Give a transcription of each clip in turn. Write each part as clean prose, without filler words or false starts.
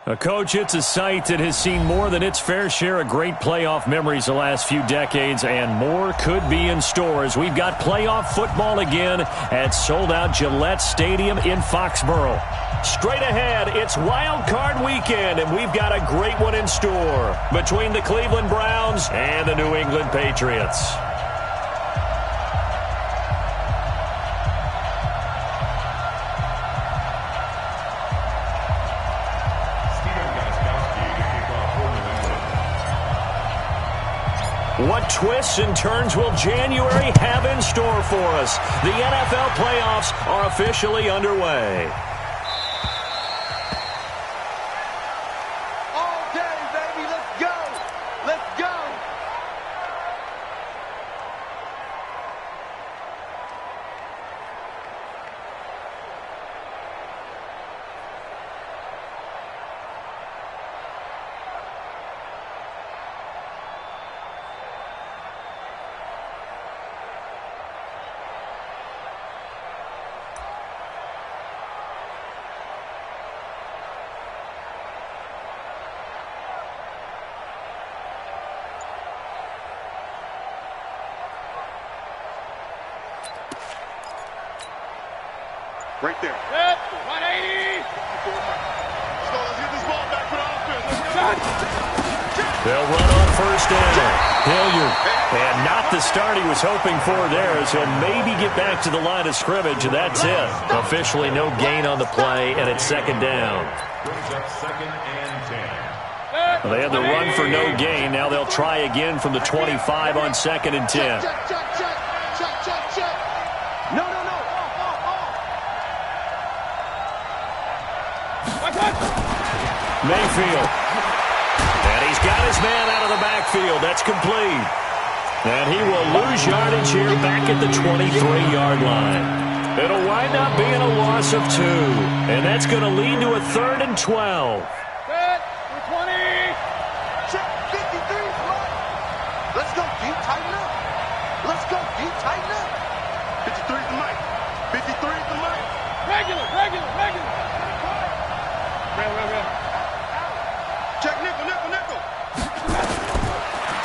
Coach, it's a site that has seen more than its fair share of great playoff memories the last few decades, and more could be in store as we've got playoff football again at sold-out Gillette Stadium in Foxborough. Straight ahead, it's Wild Card Weekend, and we've got a great one in store between the Cleveland Browns and the New England Patriots. What twists and turns will January have in store for us? The NFL playoffs are officially underway. All day, baby. Let's go. Let's go. Right there. 180. Let's get this ball back for the offense. They'll run on first down. Hilliard. And not the start he was hoping for there, as he'll maybe get back to the line of scrimmage, and that's it. Officially no gain on the play, and it's second down. Well, they had the run for no gain. Now they'll try again from the 25 on second and 10. Mayfield. And he's got his man out of the backfield. That's complete. And he will lose yardage here back at the 23-yard line. It'll wind up being a loss of 2. And that's going to lead to a 3rd and 12. Set. 20. Check 53. Let's go deep, tighten up. Let's go deep, tighten up. 53 is the mic. 53 is the mic. Regular. Real. Check nickel.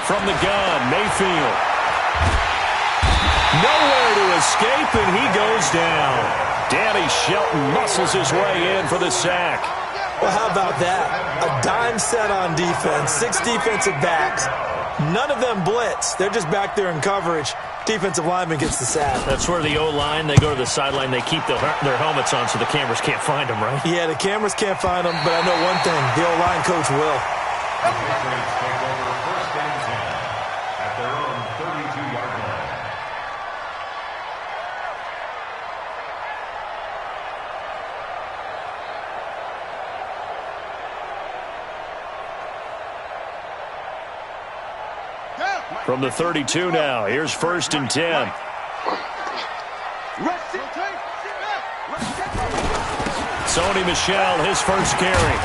From the gun, Mayfield. Nowhere to escape, and he goes down. Danny Shelton muscles his way in for the sack. Well, how about that? A dime set on defense, 6 defensive backs. None of them blitz. They're just back there in coverage. Defensive lineman gets the sack. That's where the O-line, they go to the sideline, they keep their helmets on so the cameras can't find them, right? Yeah, the cameras can't find them, but I know one thing. The O-line coach will. From the 32 now, here's 1st and 10. Sony Michel, his first carry.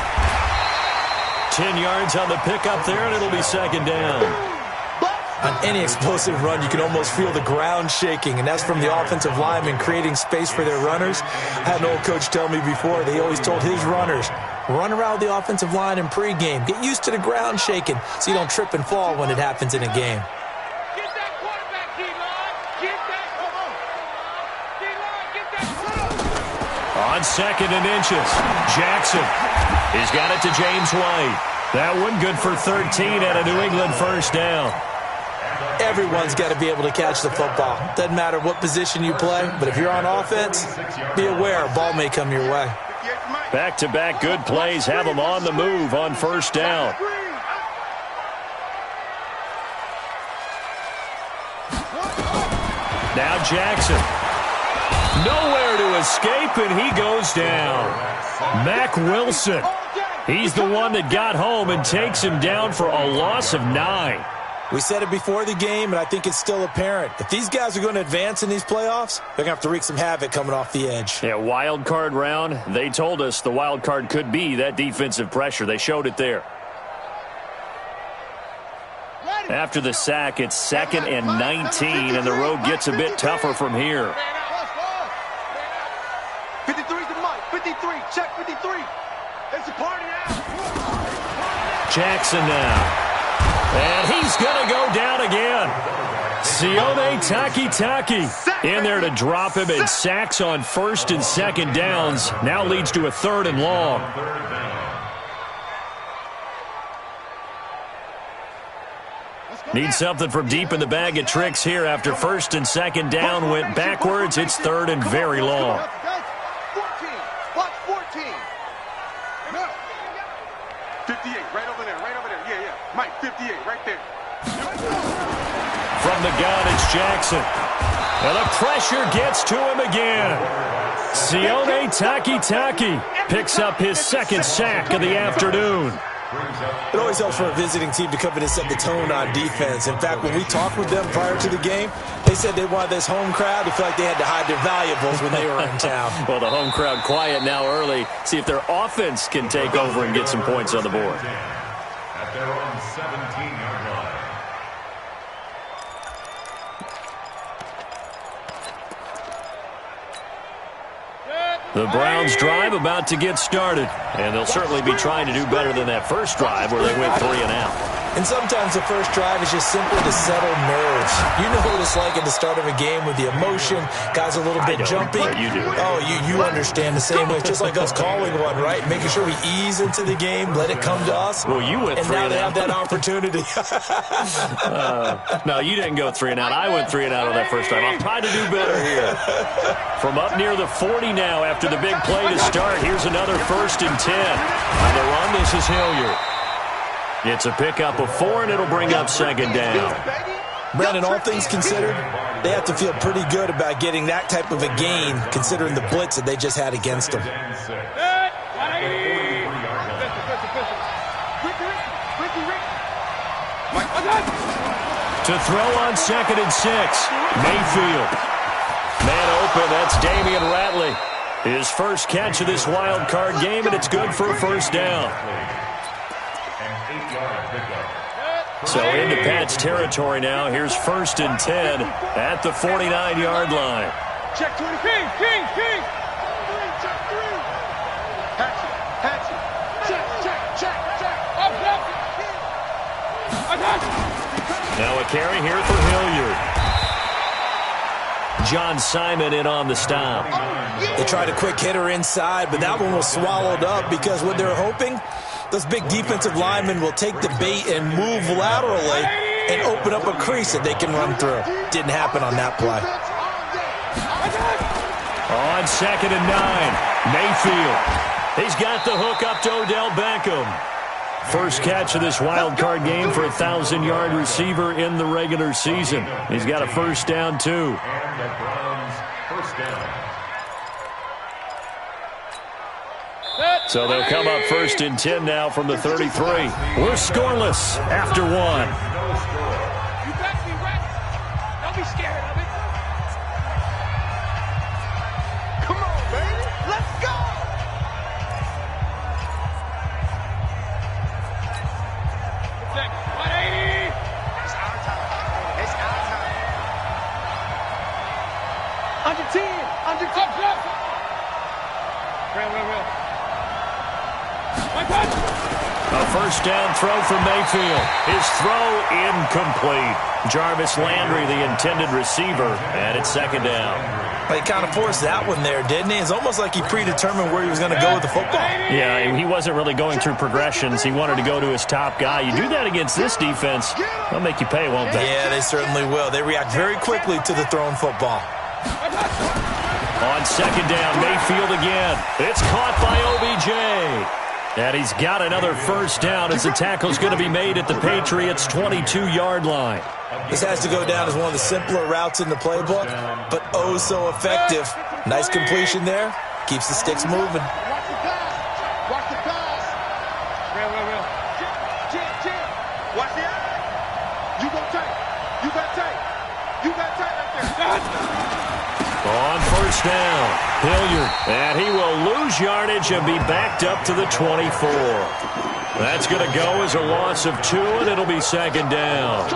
10 yards on the pickup there, and it'll be second down. On any explosive run, you can almost feel the ground shaking, and that's from the offensive linemen creating space for their runners. I had an old coach tell me before, they always told his runners, run around the offensive line in pregame. Get used to the ground shaking so you don't trip and fall when it happens in a game. Get that quarterback, D-line. Get that. D-line, get that. On 2nd and inches, Jackson. He's got it to James White. That one good for 13 at a New England first down. Everyone's got to be able to catch the football. Doesn't matter what position you play, but if you're on offense, be aware a ball may come your way. Back-to-back good plays have them on the move on first down. Now Jackson. Nowhere to escape, and he goes down. Mack Wilson. He's the one that got home and takes him down for a loss of 9. We said it before the game, and I think it's still apparent. If these guys are going to advance in these playoffs, they're going to have to wreak some havoc coming off the edge. Yeah, wild card round. They told us the wild card could be that defensive pressure. They showed it there. After the sack, it's 2nd and 19, and the road gets a bit tougher from here. 53's the mic. 53. Check 53. It's a party now. Jackson now. And he's going to go down again. Sione Takitaki in there to drop him, and sacks on first and second downs. Now leads to a 3rd and long. Need something from deep in the bag of tricks here after 1st and 2nd down went backwards. It's 3rd and very long. 14. Watch 14. 58, right over there, right over there. Yeah, yeah. Mike, 58, right there. From the gun, it's Jackson. And the pressure gets to him again. Sione Takitaki picks up his 2nd sack of the afternoon. It always helps for a visiting team to come in and set the tone on defense. In fact, when we talked with them prior to the game, they said they wanted this home crowd to feel like they had to hide their valuables when they were in town. Well, the home crowd quiet now early. See if their offense can take over and get some points on the board. At their own 17-yard line. The Browns drive about to get started, and they'll certainly be trying to do better than that first drive where they went 3 and out. And sometimes the first drive is just simply to settle nerves. You know what it's like at the start of a game with the emotion, guys a little bit jumpy. You do. Oh, you understand the same way. It's just like us calling one, right? Making sure we ease into the game, let it come to us. Well, you went 3 and and now out. they have that opportunity. No, you didn't go 3 and out. I went 3 and out on that first time. I'll try to do better here. From up near the 40 now after the big play to start. Here's another 1st and 10. On the run, this is Hilliard. It's a pickup of 4, and it'll bring up 2nd down. Brandon, all things considered, they have to feel pretty good about getting that type of a gain, considering the blitz that they just had against them. To throw on 2nd and 6, Mayfield. Man open, that's Damian Ratley. His first catch of this wild card game, and it's good for a 1st down. So into Pat's territory now. Here's 1st and 10 at the 49-yard line. Check 20. King. Check 3. Hatch it. Check. Now a carry here for Hilliard. John Simon in on the stop. They tried a quick hitter inside, but that one was swallowed up because what they're hoping, those big defensive linemen will take the bait and move laterally and open up a crease that they can run through. Didn't happen on that play. On 2nd and 9, Mayfield. He's got the hook up to Odell Beckham. First catch of this wild card game for a 1,000-yard receiver in the regular season. He's got a 1st down, too. And the Browns' 1st down. So they'll come up 1st and 10 now from the 33. We're scoreless after 1. You got me right. Don't be scared of it. Come on, baby. Let's go. Check. 180. It's our time. Under 10. Real. A 1st down throw for Mayfield. His throw incomplete. Jarvis Landry, the intended receiver, and it's 2nd down. He kind of forced that one there, didn't he? It's almost like he predetermined where he was going to go with the football. Yeah, he wasn't really going through progressions. He wanted to go to his top guy. You do that against this defense, they'll make you pay, won't they? Yeah, they certainly will. They react very quickly to the thrown football. On 2nd down, Mayfield again. It's caught by OBJ. And he's got another 1st down as the tackle's going to be made at the Patriots' 22-yard line. This has to go down as one of the simpler routes in the playbook, but oh so effective. Nice completion there. Keeps the sticks moving. Watch the pass. Real. Jim. Watch the eye. You got tight right there. On 1st down, Hilliard. And he will lose yardage and be backed up to the 24. That's going to go as a loss of 2, and it'll be 2nd down.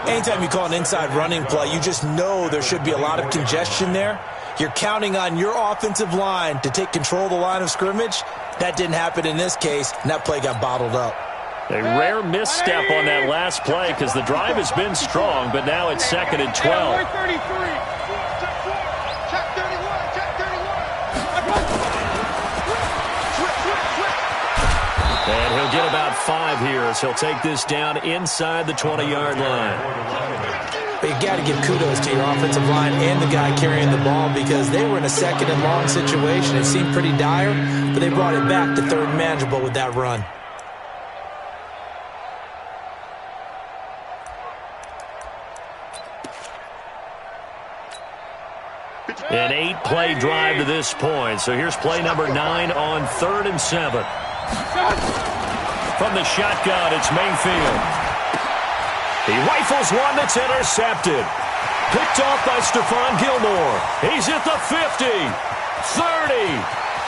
Anytime you call an inside running play, you just know there should be a lot of congestion there. You're counting on your offensive line to take control of the line of scrimmage. That didn't happen in this case, and that play got bottled up. A rare misstep on that last play because the drive has been strong, but now it's 2nd and 12. And he'll get about 5 here as he'll take this down inside the 20-yard line. But you got to give kudos to your offensive line and the guy carrying the ball because they were in a 2nd and long situation. It seemed pretty dire, but they brought it back to 3rd and manageable with that run. An 8-play drive to this point. So here's play number 9 on 3rd and 7. From the shotgun, it's Mayfield. He rifles one that's intercepted. Picked off by Stephon Gilmore. He's at the 50, 30,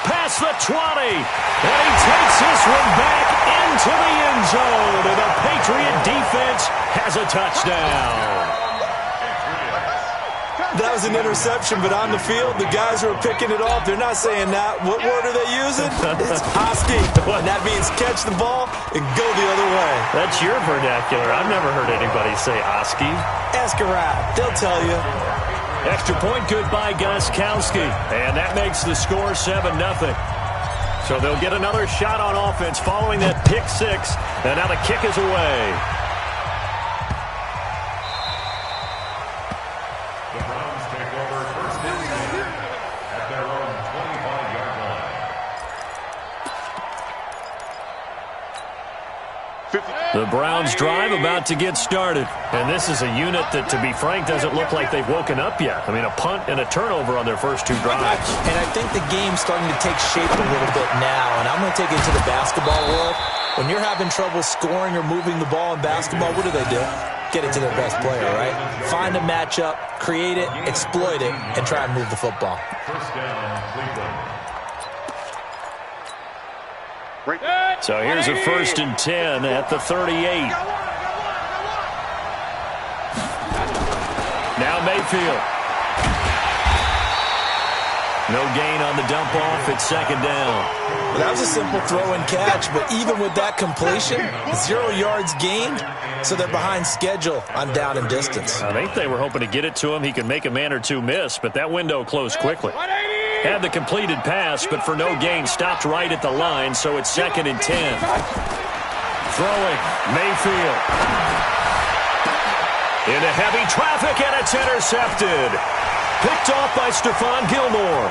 past the 20. And he takes this one back into the end zone. And the Patriot defense has a touchdown. That was an interception, but on the field, the guys who are picking it off, they're not saying that. What word are they using? It's hosky. And that means catch the ball and go the other way. That's your vernacular. I've never heard anybody say hosky. Ask around. They'll tell you. Extra point good by Gostkowski. And that makes the score 7-0. So they'll get another shot on offense following that pick 6. And now the kick is away. The Browns drive about to get started. And this is a unit that, to be frank, doesn't look like they've woken up yet. I mean, a punt and a turnover on their first 2 drives. And I think the game's starting to take shape a little bit now. And I'm going to take it to the basketball world. When you're having trouble scoring or moving the ball in basketball, what do? Get it to their best player, right? Find a matchup, create it, exploit it, and try and move the football. First down, Cleveland. So here's a 1st and 10 at the 38. Now Mayfield. No gain on the dump off. It's 2nd down. Well, that was a simple throw and catch, but even with that completion, 0 yards gained, so they're behind schedule on down and distance. I think they were hoping to get it to him. He could make a man or two miss, but that window closed quickly. Had the completed pass, but for no gain, stopped right at the line, so it's 2nd and 10. Throwing, Mayfield. Into heavy traffic, and it's intercepted. Picked off by Stephon Gilmore.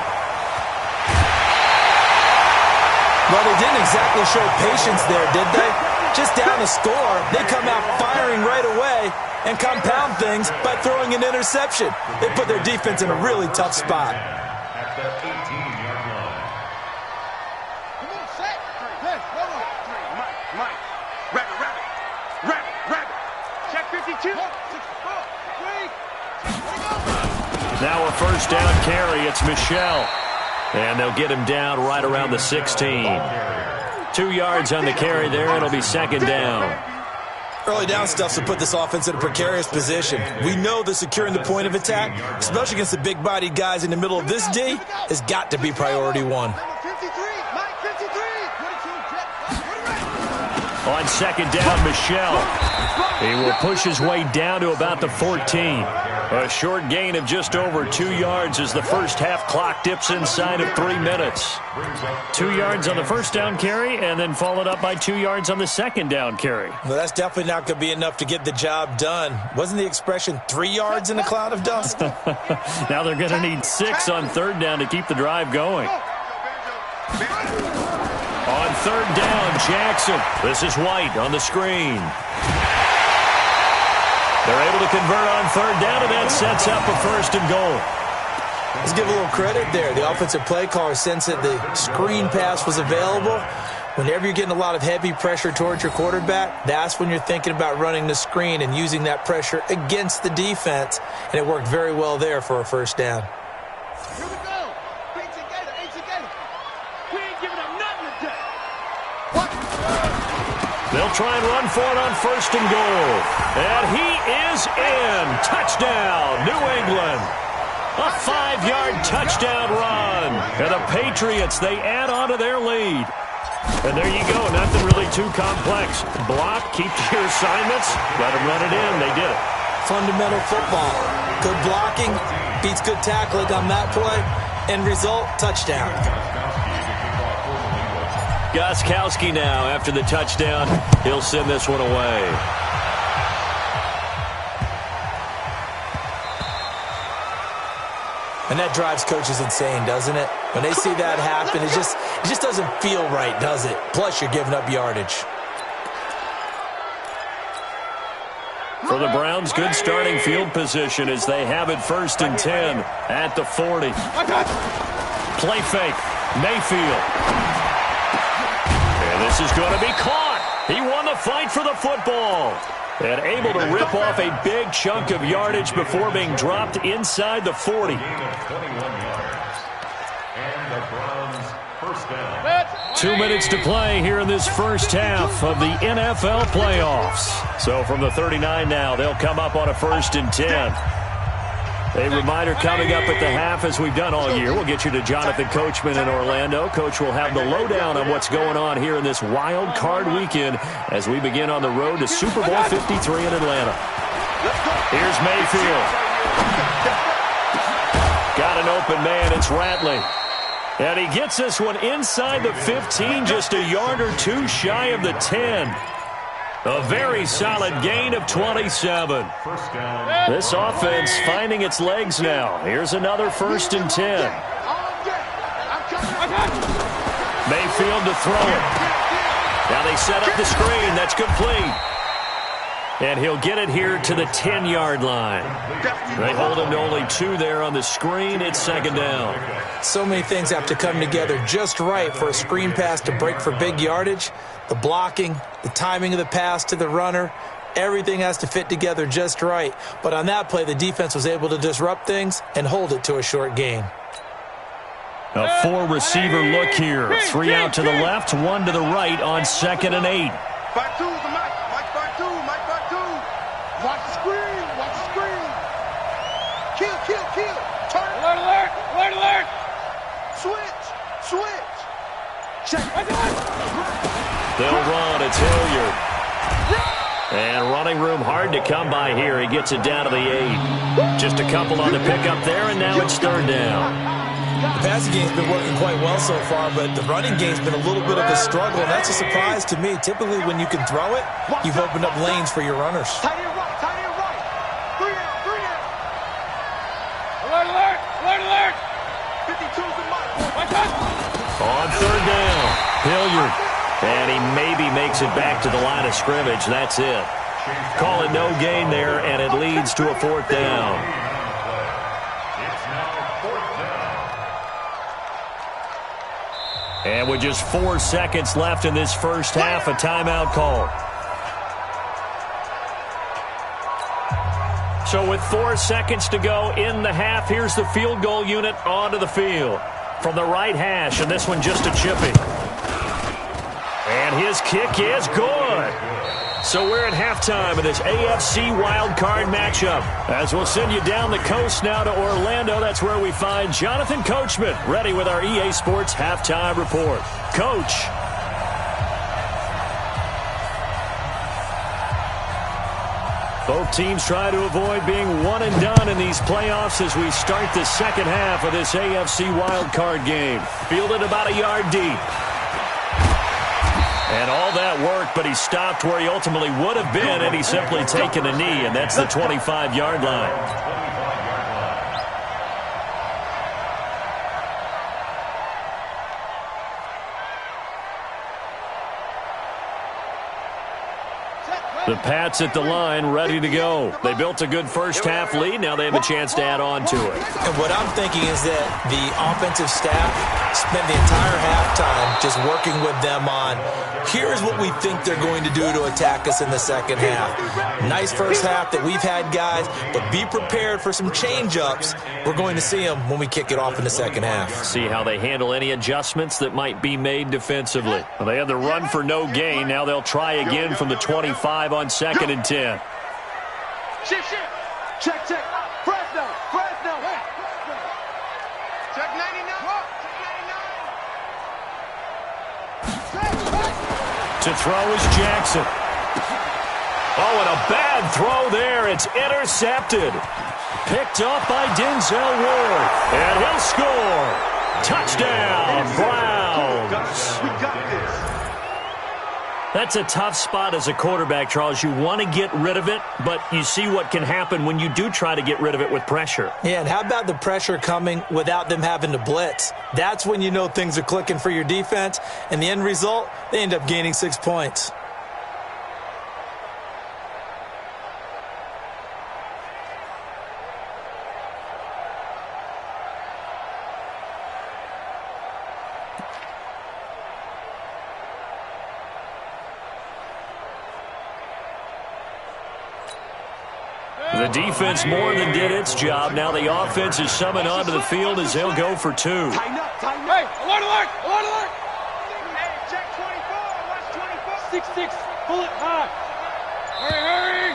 Well, they didn't exactly show patience there, did they? Just down a score, they come out firing right away and compound things by throwing an interception. They put their defense in a really tough spot. At the 18-yard line. Come on, set. Hey, hold on. Mike. Rabbit. Check 52. Now a 1st down carry. It's Michelle. And they'll get him down right around the 16. 2 yards on the carry there. It'll be 2nd down. Early down stuff to put this offense in a precarious position. We know that securing the point of attack, especially against the big-bodied guys in the middle of this D, has got to be priority 1. On 2nd down, Michelle. He will push his way down to about the 14. A short gain of just over 2 yards as the first half clock dips inside of 3 minutes. 2 yards on the 1st down carry and then followed up by 2 yards on the 2nd down carry. Well, that's definitely not going to be enough to get the job done. Wasn't the expression 3 yards in a cloud of dust? Now they're going to need 6 on 3rd down to keep the drive going. On 3rd down, Jackson. This is White on the screen. They're able to convert on 3rd down, and that sets up a 1st and goal. Let's give a little credit there. The offensive play caller sensed that the screen pass was available. Whenever you're getting a lot of heavy pressure towards your quarterback, that's when you're thinking about running the screen and using that pressure against the defense. And it worked very well there for a 1st down. Here we go. Ain't together. We ain't giving up nothing today. What? They'll try and run for it on 1st and goal. And he is in. Touchdown, New England. A 5-yard touchdown run. And the Patriots, they add on to their lead. And there you go. Nothing really too complex. Block, keep to your assignments, let them run it in. They did it. Fundamental football. Good blocking beats good tackling on that play. End result, touchdown. Gostkowski now after the touchdown. He'll send this one away. And that drives coaches insane, doesn't it? When they see that happen, it just doesn't feel right, does it? Plus, you're giving up yardage. For the Browns, good starting field position as they have it 1st and 10 at the 40. Play fake. Mayfield. And this is going to be caught. He won the fight for the football. And able to rip off a big chunk of yardage before being dropped inside the 40. And the Browns first down. 2 minutes to play here in this first half of the NFL playoffs. So from the 39 now, they'll come up on a 1st and 10. A reminder coming up at the half, as we've done all year. We'll get you to Jonathan Coachman in Orlando. Coach will have the lowdown on what's going on here in this wild card weekend as we begin on the road to Super Bowl 53 in Atlanta. Here's Mayfield. Got an open man. It's Ratley. And he gets this one inside the 15, just a yard or two shy of the 10. A very solid gain of 27. This offense finding its legs now. Here's another 1st and 10. Mayfield to throw it. Now they set up the screen. That's complete. And he'll get it here to the 10-yard line. They hold him to only 2 there on the screen. It's 2nd down. So many things have to come together just right for a screen pass to break for big yardage. The blocking, the timing of the pass to the runner, everything has to fit together just right. But on that play, the defense was able to disrupt things and hold it to a short gain. A 4-receiver look here. 3 out to the left, 1 to the right on 2nd and 8. Back two, the Mike. Mike back two. Mike back two. Watch the screen. Watch the screen. Kill, kill, kill. Turn. Alert, alert. Alert, alert. Switch. Switch. Check. They'll run. It's Hilliard. And running room hard to come by here. He gets it down to the 8. Just a couple on the pickup there, and now it's 3rd down. The passing game's been working quite well so far, but the running game's been a little bit of a struggle, and that's a surprise to me. Typically, when you can throw it, you've opened up lanes for your runners. Tight end right. Tight end right. 3 down. 3 down. Alert, alert. Alert, alert. 52's the Mike. On 3rd down, Hilliard. And he maybe makes it back to the line of scrimmage. That's it. Call it no gain there, and it leads to a 4th down. It's now 4th down. And with just 4 seconds left in this first half, a timeout call. So with 4 seconds to go in the half, here's the field goal unit onto the field. From the right hash, and this one just a chipping. And his kick is good. So we're at halftime of this AFC wildcard matchup. As we'll send you down the coast now to Orlando, that's where we find Jonathan Coachman, ready with our EA Sports halftime report. Coach. Both teams try to avoid being one and done in these playoffs as we start the second half of this AFC wildcard game. Fielded about a yard deep. And all that work, but he stopped where he ultimately would have been had he simply taken a knee, and that's the 25-yard line. The Pats at the line, ready to go. They built a good first-half lead. Now they have a chance to add on to it. And what I'm thinking is that the offensive staff spent the entire halftime just working with them on, here's what we think they're going to do to attack us in the second half. Nice first half that we've had, guys, but be prepared for some change-ups. We're going to see them when we kick it off in the second half. See how they handle any adjustments that might be made defensively. Well, they had the run for no gain. Now they'll try again from the 25 on 2nd and 10. Shift, shift. Check, check. Fresno, Fresno. Check 99. Check 99. to throw is Jackson. Oh, and a bad throw there. It's intercepted. Picked up by Denzel Ward. And he'll score. Touchdown, Browns. We got this. That's a tough spot as a quarterback, Charles. You want to get rid of it, but you see what can happen when you do try to get rid of it with pressure. Yeah, and how about the pressure coming without them having to blitz? That's when you know things are clicking for your defense, and the end result, they end up gaining 6 points. The defense more than did its job. Now the offense is summoned onto the field as they'll go for two. Tighten up, tighten up. Hey, alert, alert, alert, alert. Hey, check 24. Watch 24. 6-6, pull it high. Hurry, hurry.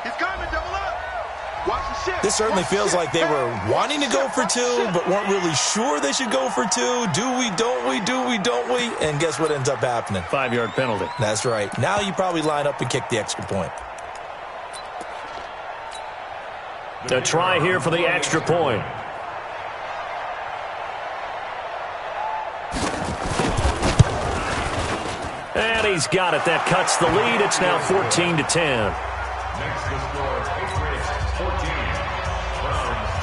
He's coming, double up. Watch the shift. This certainly feels like they were wanting to go for two, but weren't really sure they should go for two. Do we, don't we, do we, don't we? And guess what ends up happening? 5-yard penalty. That's right. Now you probably line up and kick the extra point. A try here for the extra point. And he's got it. That cuts the lead. It's now 14-10. Next to score, Patriots 14, Browns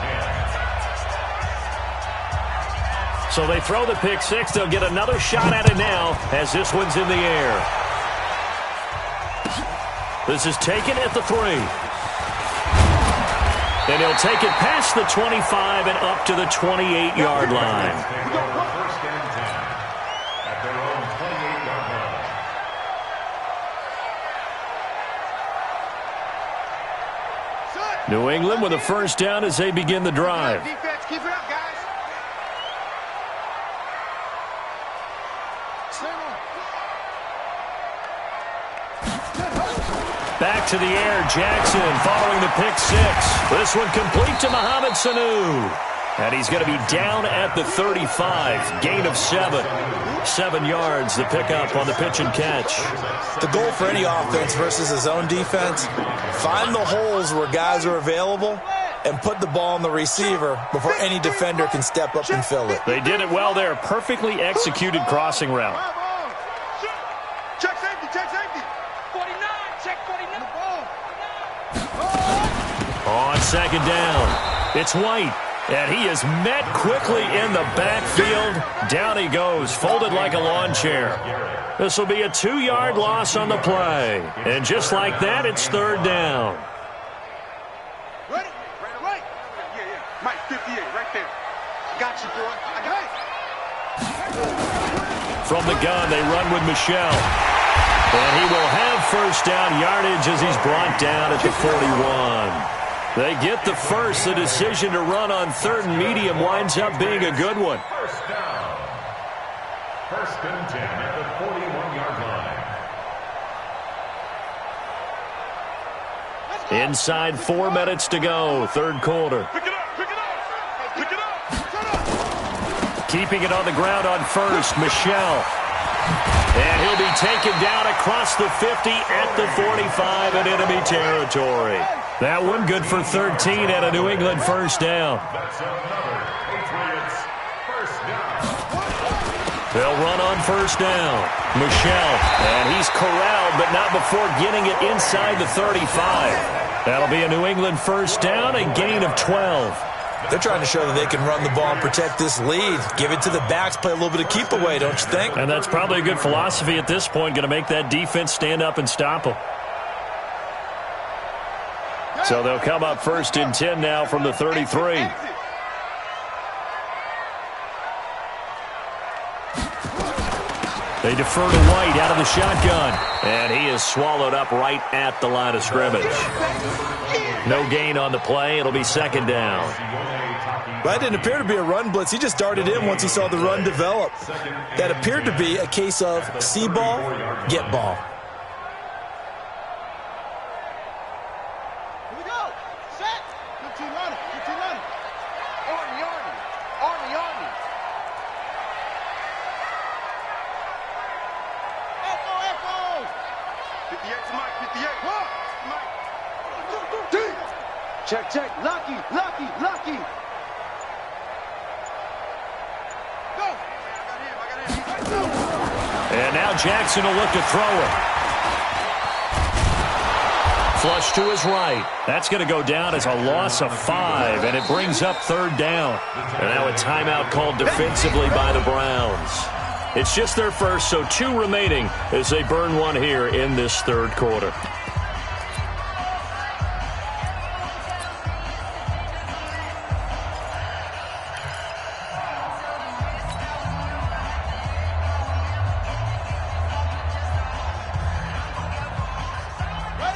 10. So they throw the pick six. They'll get another shot at it now as this one's in the air. This is taken at the 3. And he'll take it past the 25 and up to the 28-yard line. First and 10 at their own 28-yard line. New England with a first down as they begin the drive. Defense, keep it up, guys. Back to the air, Jackson following the pick six. This one complete to Mohamed Sanu. And he's going to be down at the 35. Gain of 7. 7 yards, the pickup on the pitch and catch. The goal for any offense versus his own defense, find the holes where guys are available and put the ball on the receiver before any defender can step up and fill it. They did it well there. Perfectly executed crossing route. Check safety, check safety. 49, check 49. On second down, it's White. And he is met quickly in the backfield. Down he goes, folded like a lawn chair. This will be a 2-yard loss on the play. And just like that, it's third down. Ready? Right. Yeah. Mike, 58, right there. Got you, boy. I got it. From the gun, they run with Michelle. And he will have first down yardage as he's brought down at the 41. They get the first. The decision to run on third and medium winds up being a good one. First down. First and 10 at the 41-yard line. Inside 4 minutes to go, third quarter. Pick it up. Keeping it on the ground on first, Michelle. And he'll be taken down across the 50 at the 45 in enemy territory. That one good for 13 at a New England first down. That's another Patriots first down. They'll run on first down. Michelle, and he's corralled, but not before getting it inside the 35. That'll be a New England first down, a gain of 12. They're trying to show that they can run the ball and protect this lead. Give it to the backs, play a little bit of keep away, don't you think? And that's probably a good philosophy at this point, going to make that defense stand up and stop them. So they'll come up first and 10 now from the 33. They defer to White out of the shotgun. And he is swallowed up right at the line of scrimmage. No gain on the play. It'll be second down. That didn't appear to be a run blitz. He just darted in once he saw the run develop. That appeared to be a case of see ball, get ball. Here we go. Set. 15 running. Army. Check, check. Lucky, lucky, lucky. Go. And now Jackson will look to throw it. Flush to his right. That's going to go down as a loss of 5, and it brings up 3rd down. And now a timeout called defensively by the Browns. It's just their first, so 2 remaining as they burn one here in this 3rd quarter.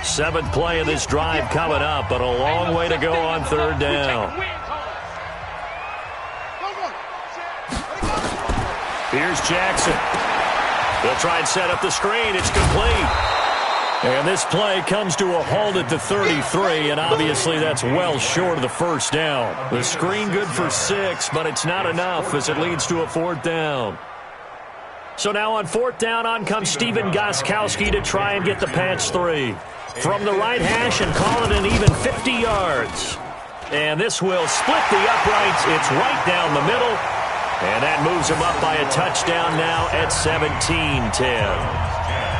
Seventh play of this drive coming up, but a long way to go on 3rd down. Here's Jackson. They'll try and set up the screen. It's complete. And this play comes to a halt at the 33, and obviously that's well short of the 1st down. The screen good for 6, but it's not enough as it leads to a 4th down. So now on 4th down, on comes Steven Gostkowski to try and get the Pats 3. From the right hash and call it an even 50 yards. And this will split the uprights. It's right down the middle. And that moves him up by a touchdown now at 17-10.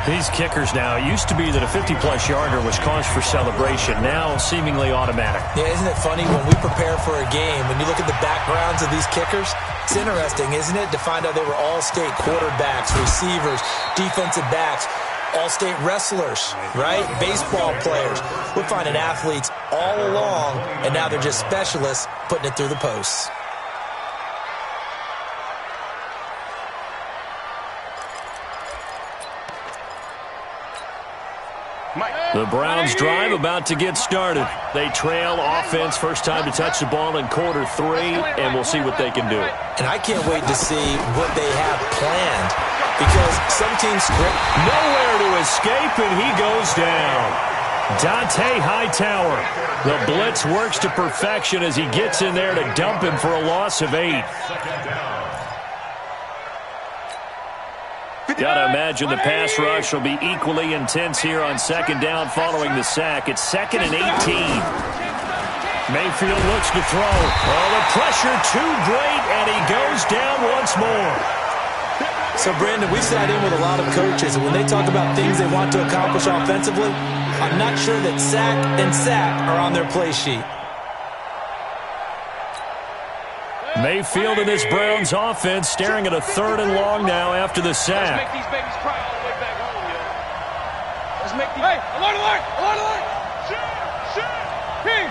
These kickers now, it used to be that a 50-plus yarder was cause for celebration. Now seemingly automatic. Yeah, isn't it funny when we prepare for a game, when you look at the backgrounds of these kickers, it's interesting, isn't it, to find out they were all-state quarterbacks, receivers, defensive backs, all-state wrestlers, right? Baseball players. We're finding athletes all along, and now they're just specialists putting it through the posts. The Browns drive about to get started. They trail offense, first time to touch the ball in quarter 3, and we'll see what they can do. And I can't wait to see what they have planned, because some teams script. Nowhere to escape, and he goes down. Dante Hightower. The blitz works to perfection as he gets in there to dump him for a loss of 8. Got to imagine the pass rush will be equally intense here on 2nd down following the sack. It's 2nd and 18. Mayfield looks to throw. Oh, the pressure too great, and he goes down once more. So, Brandon, we sat in with a lot of coaches, and when they talk about things they want to accomplish offensively, I'm not sure that sack and sack are on their play sheet. Mayfield and this Browns offense staring at a 3rd and long now after the sack. Let's make these babies cry all the way back home, yo. Let's make these... Hey, alert, alert, alert, alert! Shoot! King!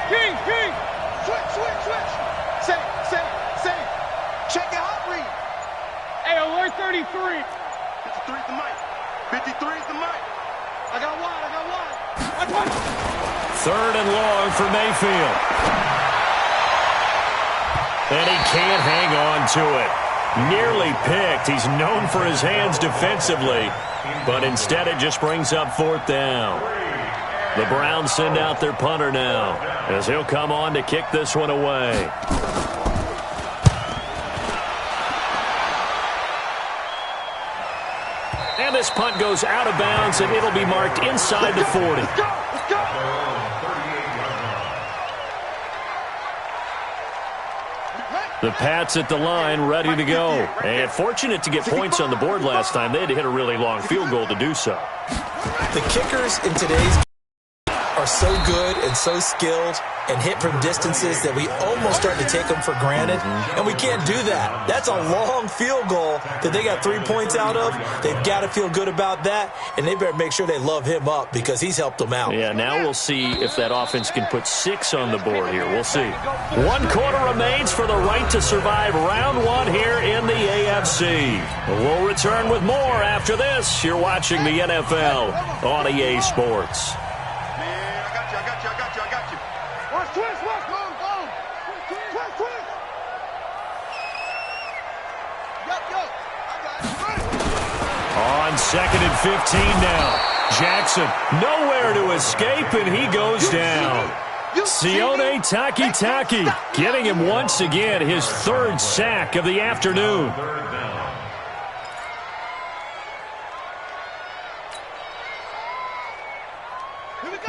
Switch! Say. Check it out, read. Hey, alert 33. 53's the mic. 53's the mic. I got one. Watch. 3rd and long for Mayfield. And he can't hang on to it. Nearly picked. He's known for his hands defensively, but instead it just brings up 4th down. The Browns send out their punter now as he'll come on to kick this one away. And this punt goes out of bounds, and it'll be marked inside the 40. Let's go! The Pats at the line, ready to go. And fortunate to get points on the board last time. They had to hit a really long field goal to do so. The kickers in today's game are so good and so skilled and hit from distances that we almost start to take them for granted, and we can't do that. That's a long field goal that they got 3 points out of. They've got to feel good about that, and they better make sure they love him up because he's helped them out. Yeah, now we'll see if that offense can put 6 on the board here. We'll see. 1 quarter remains for the right to survive round 1 here in the AFC. We'll return with more after this. You're watching the NFL on EA Sports. On 2nd and 15 now. Jackson nowhere to escape, and he goes down. Sione Takitaki getting him once again his 3rd sack of the afternoon.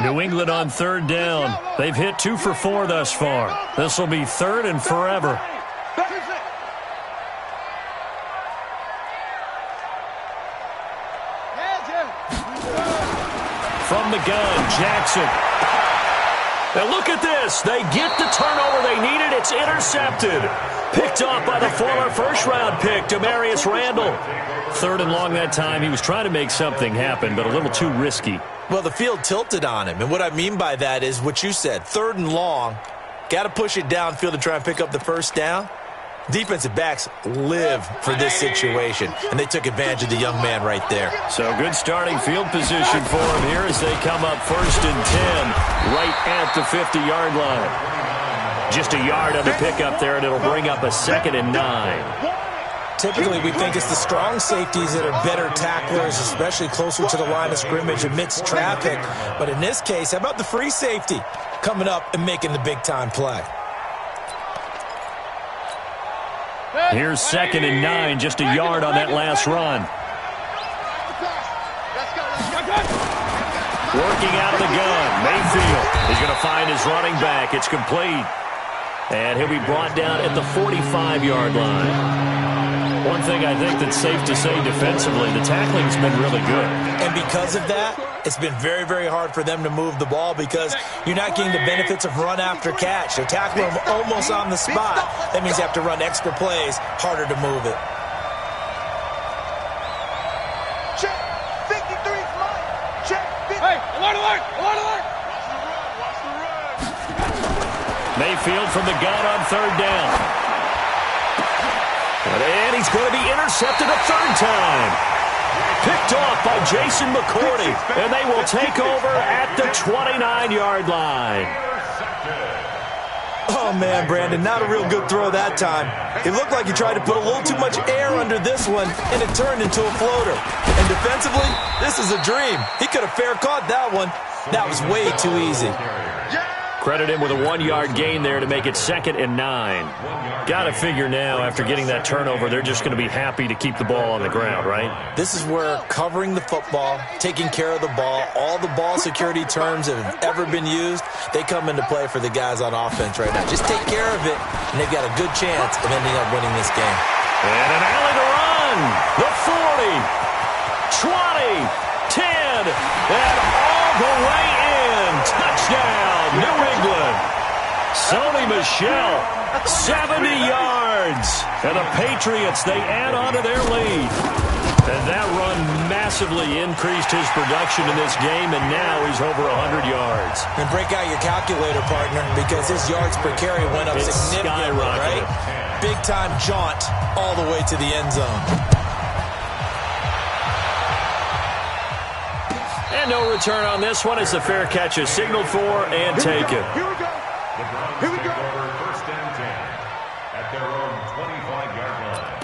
New England on third down. They've hit 2 for 4 thus far. This will be third and forever. From the gun, Jackson. Now look at this. They get the turnover they needed. It's intercepted. Picked off by the former first-round pick, Demarius Randall. Third and long that time. He was trying to make something happen, but a little too risky. Well, the field tilted on him, and what I mean by that is what you said. Third and long, got to push it downfield to try and pick up the first down. Defensive backs live for this situation, and they took advantage of the young man right there. So good starting field position for him here as they come up first and 10 right at the 50-yard line. Just a yard on the pickup there, and it'll bring up a 2nd and 9. Typically, we think it's the strong safeties that are better tacklers, especially closer to the line of scrimmage amidst traffic. But in this case, how about the free safety coming up and making the big-time play? Here's 2nd and 9, just a yard on that last run. Working out of the gun, Mayfield is going to find his running back. It's complete. And he'll be brought down at the 45-yard line. One thing I think that's safe to say defensively, the tackling's been really good. And because of that, it's been very, very hard for them to move the ball because you're not getting the benefits of run after catch. They're tackling them almost on the spot. That means you have to run extra plays, harder to move it. Check. 53 flight. Check. 50. Hey, alert, alert, alert, alert. Watch the run. Mayfield from the gun on third down. And he's going to be intercepted a third time. Picked off by Jason McCourty. And they will take over at the 29-yard line. Oh, man, Brandon, not a real good throw that time. It looked like he tried to put a little too much air under this one, and it turned into a floater. And defensively, this is a dream. He could have fair caught that one. That was way too easy. Credit him with a 1-yard gain there to make it 2nd and 9. Got to figure now, after getting that turnover, they're just going to be happy to keep the ball on the ground, right? This is where covering the football, taking care of the ball, all the ball security terms that have ever been used, they come into play for the guys on offense right now. Just take care of it, and they've got a good chance of ending up winning this game. And an alley to run. The 40, 20, 10, and all the way in. Touchdown, New England. Sony Michel, 70 yards. And the Patriots, they add on to their lead. And that run massively increased his production in this game, and now he's over 100 yards. And break out your calculator, partner, because his yards per carry went up significantly, right? Big-time jaunt all the way to the end zone. And no return on this one as the fair catch is signaled for and taken. Here we go. The Browns Here we take go. over first and 10 at their own 25-yard line.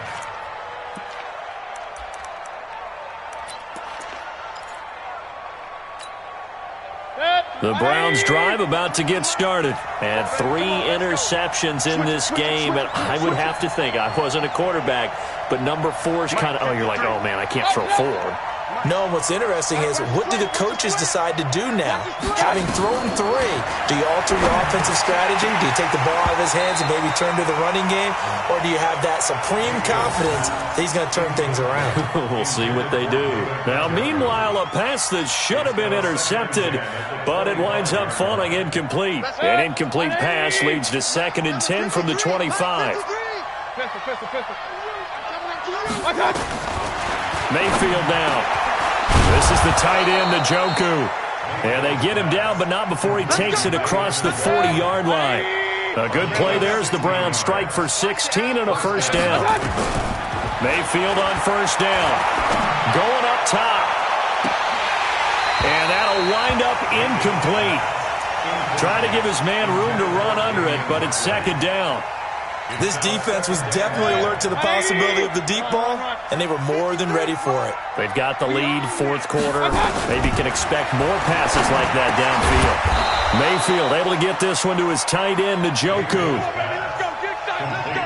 The Browns drive about to get started. And 3 interceptions in this game. And I would have to think, I wasn't a quarterback, but number 4 is kind of, oh, you're like, oh, man, I can't throw 4. No, and what's interesting is, what do the coaches decide to do now? Having thrown 3, do you alter your offensive strategy? Do you take the ball out of his hands and maybe turn to the running game? Or do you have that supreme confidence that he's going to turn things around? We'll see what they do. Now, meanwhile, a pass that should have been intercepted, but it winds up falling incomplete. An incomplete pass leads to 2nd and 10 from the 25. Pistol. Watch out. Mayfield now. This is the tight end, Njoku. And they get him down, but not before he takes it across the 40-yard line. A good play there as the Browns strike for 16 and a first down. Mayfield on first down. Going up top. And that'll wind up incomplete. Trying to give his man room to run under it, but it's 2nd down. This defense was definitely alert to the possibility of the deep ball, and they were more than ready for it. They've got the lead, 4th quarter. Maybe can expect more passes like that downfield. Mayfield able to get this one to his tight end, Njoku.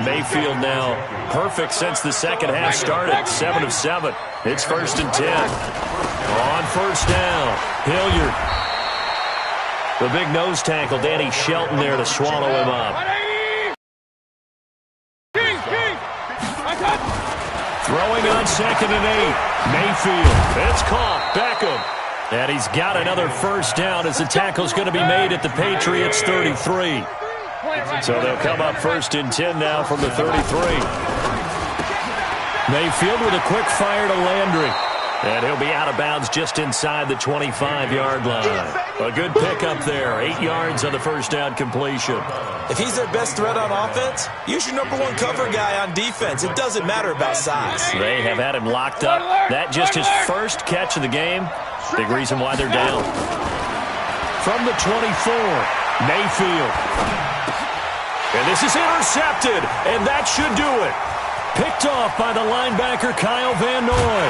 Mayfield now perfect since the second half started, 7 of 7. It's 1st and 10. On first down, Hilliard. The big nose tackle, Danny Shelton, there to swallow him up. Throwing on 2nd and 8. Mayfield. It's caught. Beckham. And he's got another first down as the tackle's going to be made at the Patriots' 33. So they'll come up 1st and 10 now from the 33. Mayfield with a quick fire to Landry. And he'll be out of bounds just inside the 25-yard line. A good pickup there. 8 yards on the first down completion. If he's their best threat on offense, use your #1 cover guy on defense. It doesn't matter about size. They have had him locked up. That just his first catch of the game. Big reason why they're down. From the 24, Mayfield. And this is intercepted, and that should do it. Picked off by the linebacker, Kyle Van Noy.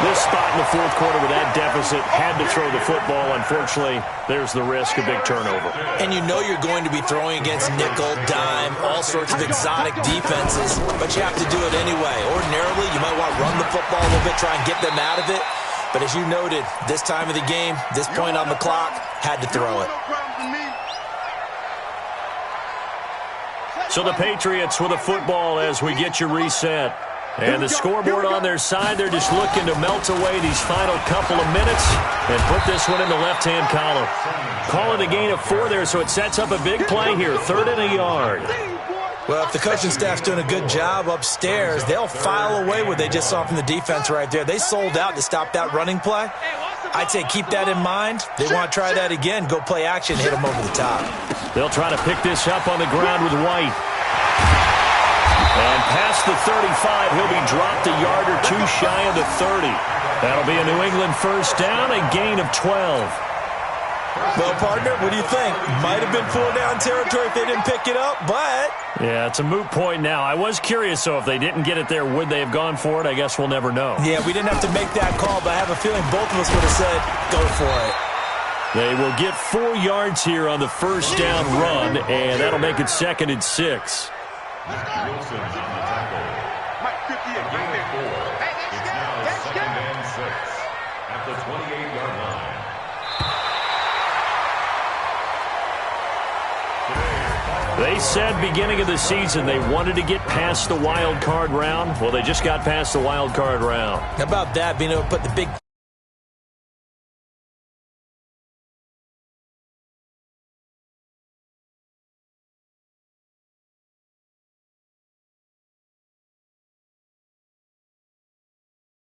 This spot in the fourth quarter with that deficit, had to throw the football. Unfortunately, there's the risk of big turnover. And you know you're going to be throwing against nickel, dime, all sorts of exotic defenses, but you have to do it anyway. Ordinarily, you might want to run the football a little bit, try and get them out of it. But as you noted, this time of the game, this point on the clock, had to throw it. So the Patriots with a football as we get you reset. And the scoreboard on their side, they're just looking to melt away these final couple of minutes and put this one in the left-hand column. Call it a gain of 4 there, so it sets up a big play here, 3rd and a yard. Well, if the coaching staff's doing a good job upstairs, they'll file away what they just saw from the defense right there. They sold out to stop that running play. I'd say keep that in mind. They want to try that again. Go play action, hit them over the top. They'll try to pick this up on the ground with White. And past the 35, he'll be dropped a yard or 2 shy of the 30. That'll be a New England first down, a gain of 12. Well, partner, what do you think? Might have been 4-down territory if they didn't pick it up, but... Yeah, it's a moot point now. I was curious, so if they didn't get it there, would they have gone for it? I guess we'll never know. Yeah, we didn't have to make that call, but I have a feeling both of us would have said, go for it. They will get 4 yards here on the first down run, and that'll make it 2nd and 6. Wilson's on the tackle. Mike 58 right there. It's now 2nd and 6 at the 28-yard line. They said beginning of the season they wanted to get past the wild card round. Well, they just got past the wild card round. How about that, being able to put the big